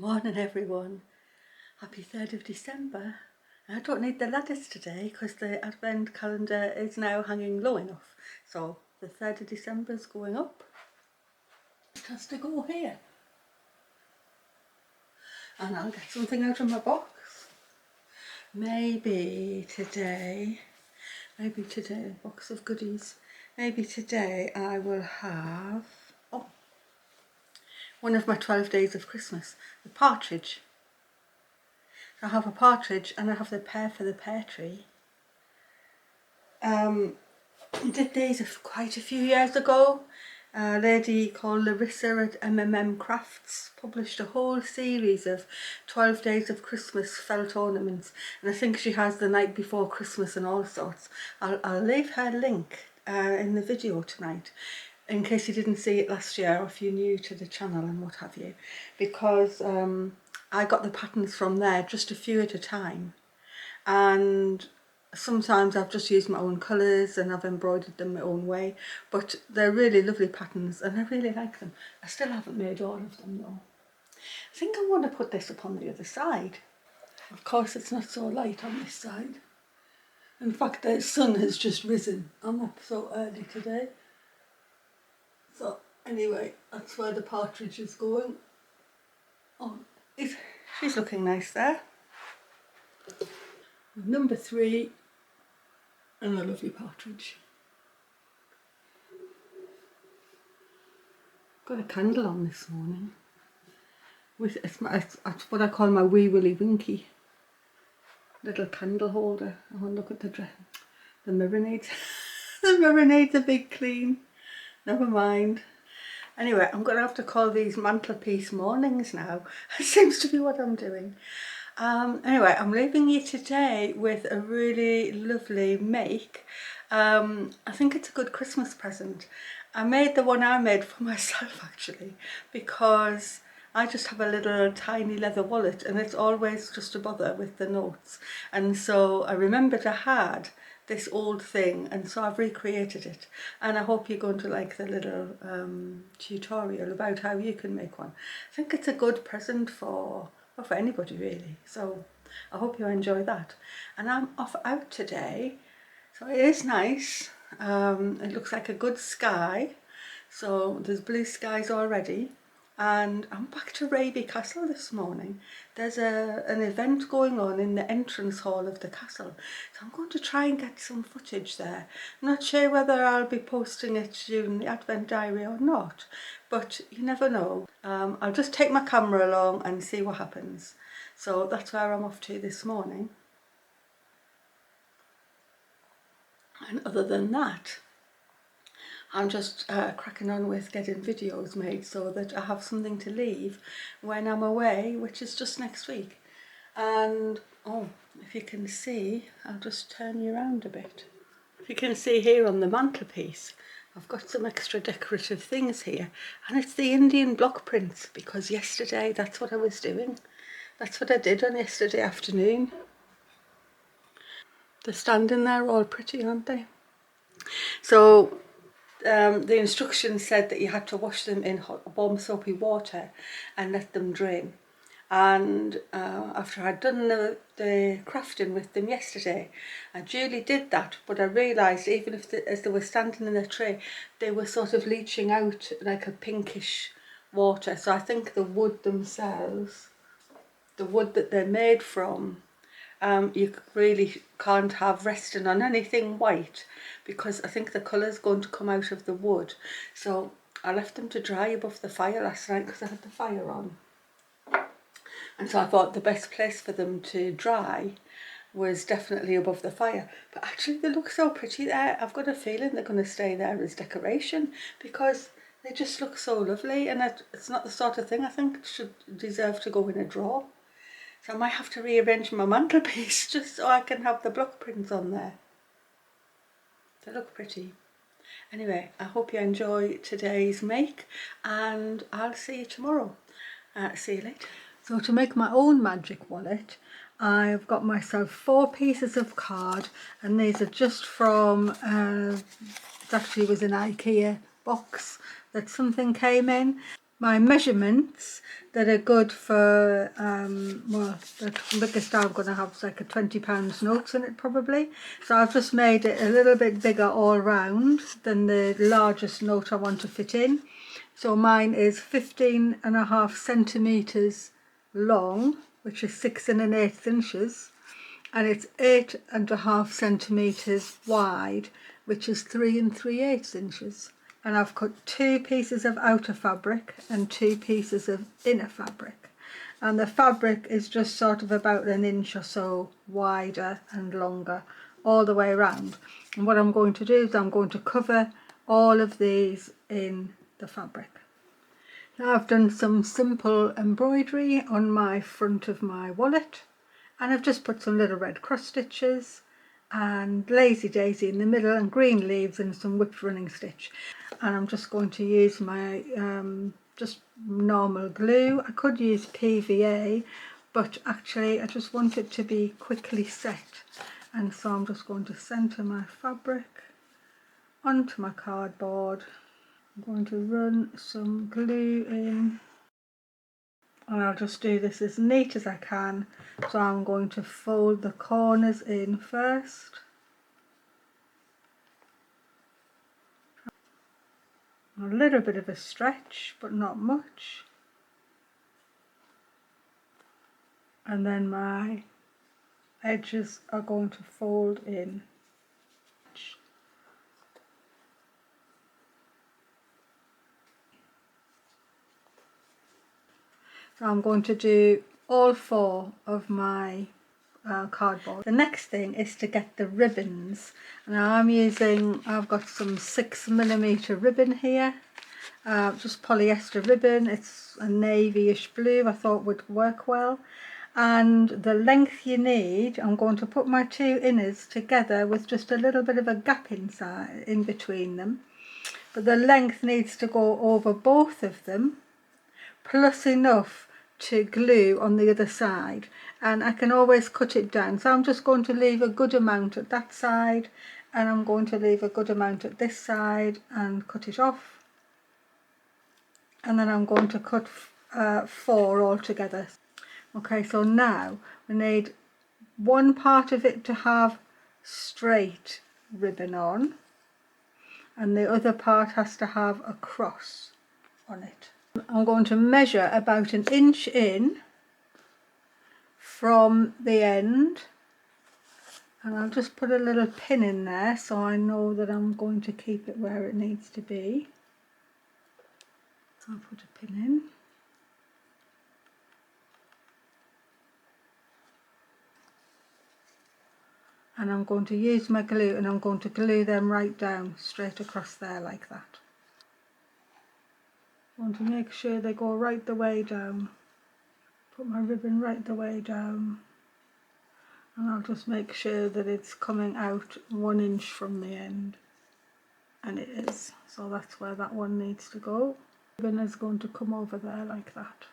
Morning everyone, happy 3rd of December. I don't need the ladders today because the Advent calendar is now hanging low enough. So the 3rd of December is going up. It has to go here. And I'll get something out of my box. Maybe today, a box of goodies. Maybe today I will have, one of my 12 days of Christmas, the partridge. I have a partridge and I have the pear for the pear tree. I did these quite a few years ago. A lady called Larissa at Crafts published a whole series of 12 days of Christmas felt ornaments, and I think she has the night before Christmas and all sorts. I'll leave her link in the video tonight in case you didn't see it last year or if you're new to the channel and what have you, because I got the patterns from there, just a few at a time, and sometimes I've just used my own colours and I've embroidered them my own way, but they're really lovely patterns and I really like them. I still haven't made all of them though. I think I want to put this up on the other side. Of course it's not so light on this side. In fact, the sun has just risen. I'm up so early today. So anyway, that's where the partridge is going. Oh, she's looking nice there. Number 3 and a lovely partridge. Got a candle on this morning. It's what I call my wee willy winky little candle holder. Oh, look at the mirror needs the mirror needs a big clean. Never mind. Anyway, I'm going to have to call these mantelpiece mornings now. It seems to be what I'm doing. Anyway, I'm leaving you today with a really lovely make. I think it's a good Christmas present. I made the one I made for myself actually, because I just have a little tiny leather wallet and it's always just a bother with the notes. And so I remembered I had this old thing, and so I've recreated it, and I hope you're going to like the little tutorial about how you can make one. I think it's a good present for anybody really, so I hope you enjoy that. And I'm off out today, so it is nice. It looks like a good sky, so there's blue skies already. And I'm back to Raby Castle this morning. There's an event going on in the entrance hall of the castle, so I'm going to try and get some footage there. I'm not sure whether I'll be posting it during the Advent diary or not, but you never know. I'll just take my camera along and see what happens. So that's where I'm off to this morning. And other than that, I'm just cracking on with getting videos made so that I have something to leave when I'm away, which is just next week. And if you can see, I'll just turn you around a bit. If you can see here on the mantelpiece, I've got some extra decorative things here, and it's the Indian block prints, because yesterday that's what I was doing. That's what I did on yesterday afternoon. They're standing there all pretty, aren't they? So the instructions said that you had to wash them in hot, warm soapy water and let them drain. And after I'd done the crafting with them yesterday, I duly did that, but I realised even if as they were standing in the tray, they were sort of leaching out like a pinkish water. So I think the wood themselves, the wood that they're made from, you really can't have resting on anything white, because I think the colour's going to come out of the wood. So I left them to dry above the fire last night because I had the fire on. And so I thought the best place for them to dry was definitely above the fire. But actually they look so pretty there. I've got a feeling they're going to stay there as decoration because they just look so lovely, and it's not the sort of thing I think should deserve to go in a drawer. So I might have to rearrange my mantelpiece just so I can have the block prints on there. They look pretty. Anyway, I hope you enjoy today's make, and I'll see you tomorrow. See you later. So to make my own magic wallet, I've got myself 4 pieces of card, and these are just from, it actually was an IKEA box that something came in. my measurements that are good for, well, the biggest I'm going to have is like a £20 note in it probably. So I've just made it a little bit bigger all round than the largest note I want to fit in. So mine is 15.5 centimetres long, which is 6 1/8 inches, and it's 8.5 centimetres wide, which is 3 3/8 inches. And I've cut 2 pieces of outer fabric and 2 pieces of inner fabric, and the fabric is just sort of about 1 inch or so wider and longer all the way around. And what I'm going to do is I'm going to cover all of these in the fabric. Now I've done some simple embroidery on my front of my wallet, and I've just put some little red cross stitches and lazy daisy in the middle and green leaves and some whipped running stitch. And I'm just going to use my just normal glue. I could use PVA, but actually I just want it to be quickly set, and so I'm just going to centre my fabric onto my cardboard. I'm going to run some glue in, and I'll just do this as neat as I can. So I'm going to fold the corners in first. A little bit of a stretch, but not much. And then my edges are going to fold in. So I'm going to do all 4 of my cardboard. The next thing is to get the ribbons. Now I've got some 6mm ribbon here, just polyester ribbon. It's a navy-ish blue, I thought would work well. And the length you need, I'm going to put my 2 inners together with just a little bit of a gap inside in between them, but the length needs to go over both of them, plus enough to glue on the other side, and I can always cut it down. So I'm just going to leave a good amount at that side, and I'm going to leave a good amount at this side and cut it off, and then I'm going to cut 4 all together. Okay, so now we need one part of it to have straight ribbon on, and the other part has to have a cross on it. I'm going to measure about 1 inch in from the end, and I'll just put a little pin in there so I know that I'm going to keep it where it needs to be. So I'll put a pin in. And I'm going to use my glue, and I'm going to glue them right down straight across there like that. I want to make sure they go right the way down. Put my ribbon right the way down, and I'll just make sure that it's coming out 1 inch from the end, and it is. So that's where that one needs to go. The ribbon is going to come over there like that.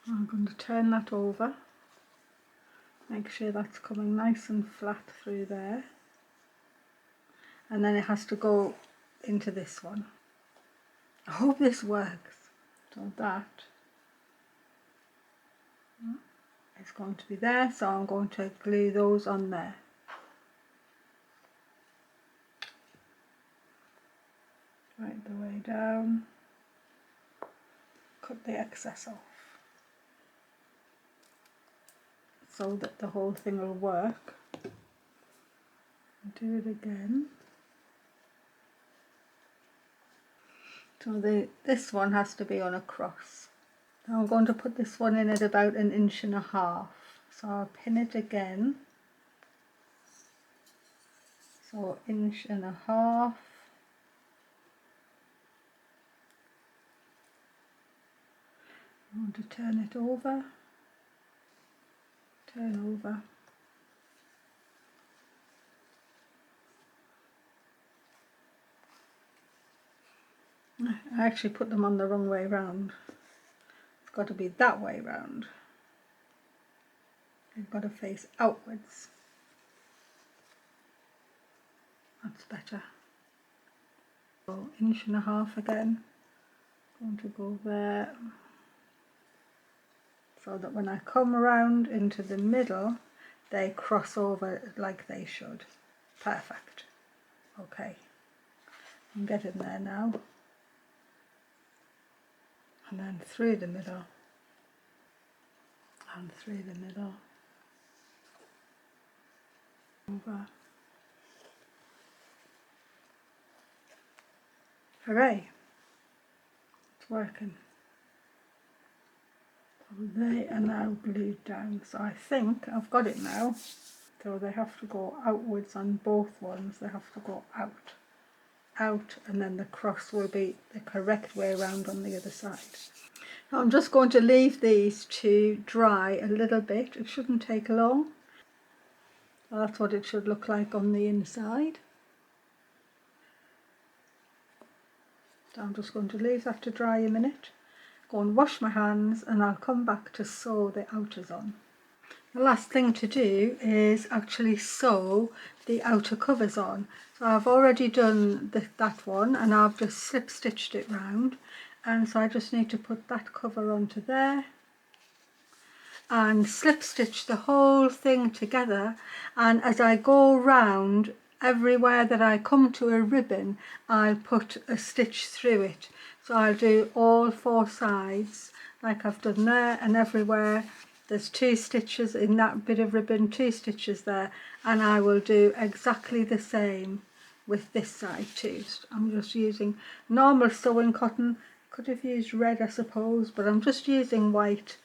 I'm going to turn that over, make sure that's coming nice and flat through there, and then it has to go into this one. I hope this works. So that is going to be there, so I'm going to glue those on there. Right the way down, cut the excess off so that the whole thing will work. Do it again. So this one has to be on a cross. Now I'm going to put this one in at about 1.5 inches. So I'll pin it again. So 1.5 inches. I want to turn it over, turn over. I actually put them on the wrong way round. It's got to be that way round. They've got to face outwards. That's better. So 1.5 inches again. Going to go there, so that when I come around into the middle, they cross over like they should. Perfect. Okay, I'm getting there now. And then through the middle, and through the middle, over. Hooray, it's working. So they are now glued down, so I think I've got it now. So they have to go outwards on both ones, they have to go out, and then the cross will be the correct way around on the other side. Now I'm just going to leave these to dry a little bit. It shouldn't take long. So that's what it should look like on the inside. So I'm just going to leave that to dry a minute, go and wash my hands, and I'll come back to sew the outers on. The last thing to do is actually sew the outer covers on. So I've already done that one, and I've just slip stitched it round, and so I just need to put that cover onto there and slip stitch the whole thing together. And as I go round, everywhere that I come to a ribbon, I'll put a stitch through it. So I'll do all 4 sides like I've done there, and everywhere there's 2 stitches in that bit of ribbon, 2 stitches there, and I will do exactly the same with this side too. I'm just using normal sewing cotton. Could have used red, I suppose, but I'm just using white,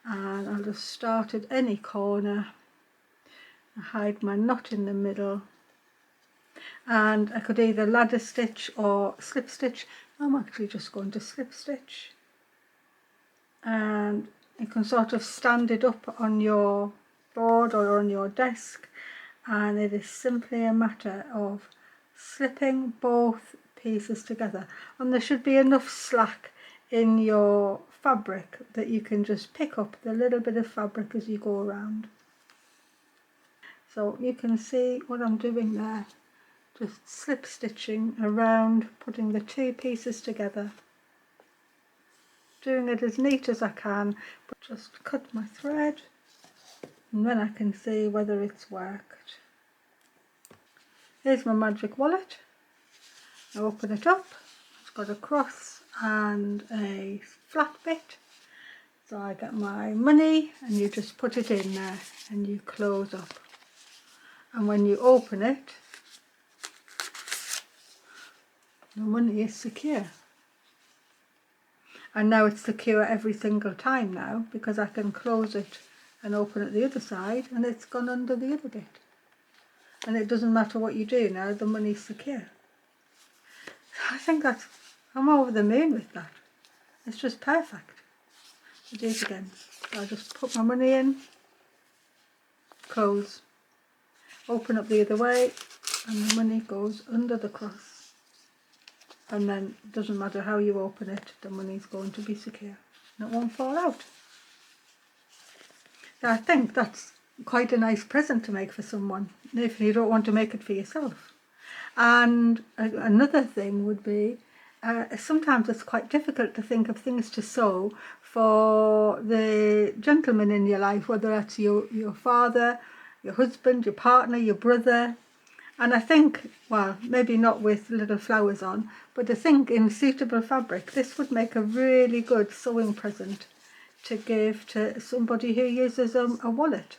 and I'll just start at any corner, hide my knot in the middle, and I could either ladder stitch or slip stitch. I'm actually just going to slip stitch, and you can sort of stand it up on your board or on your desk, and it is simply a matter of slipping both pieces together, and there should be enough slack in your fabric that you can just pick up the little bit of fabric as you go around. So you can see what I'm doing there, just slip stitching around, putting the 2 pieces together, doing it as neat as I can, but just cut my thread, and then I can see whether it's worked. Here's my magic wallet. I open it up, it's got a cross and a flat bit, so I get my money, and you just put it in there and you close up, and when you open it, the money is secure. And now it's secure every single time now, because I can close it and open it the other side, and it's gone under the other bit. And it doesn't matter what you do now, the money's secure. I think I'm over the moon with that. It's just perfect. I'll do it again. I'll just put my money in, close, open up the other way, and the money goes under the cross. And then it doesn't matter how you open it, the money's going to be secure and it won't fall out. Now, I think that's quite a nice present to make for someone if you don't want to make it for yourself. And another thing would be, sometimes it's quite difficult to think of things to sew for the gentleman in your life, whether that's your father, your husband, your partner, your brother. And I think, well, maybe not with little flowers on, but I think in suitable fabric, this would make a really good sewing present to give to somebody who uses a wallet.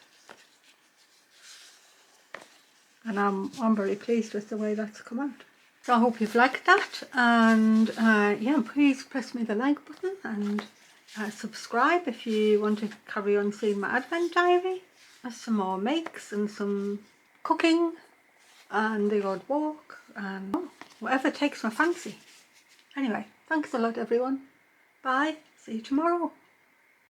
And I'm very pleased with the way that's come out. So I hope you've liked that, and yeah, please press me the like button and subscribe if you want to carry on seeing my Advent diary. There's some more makes and some cooking and the odd walk and whatever takes my fancy. Anyway, thanks a lot everyone. Bye. See you tomorrow.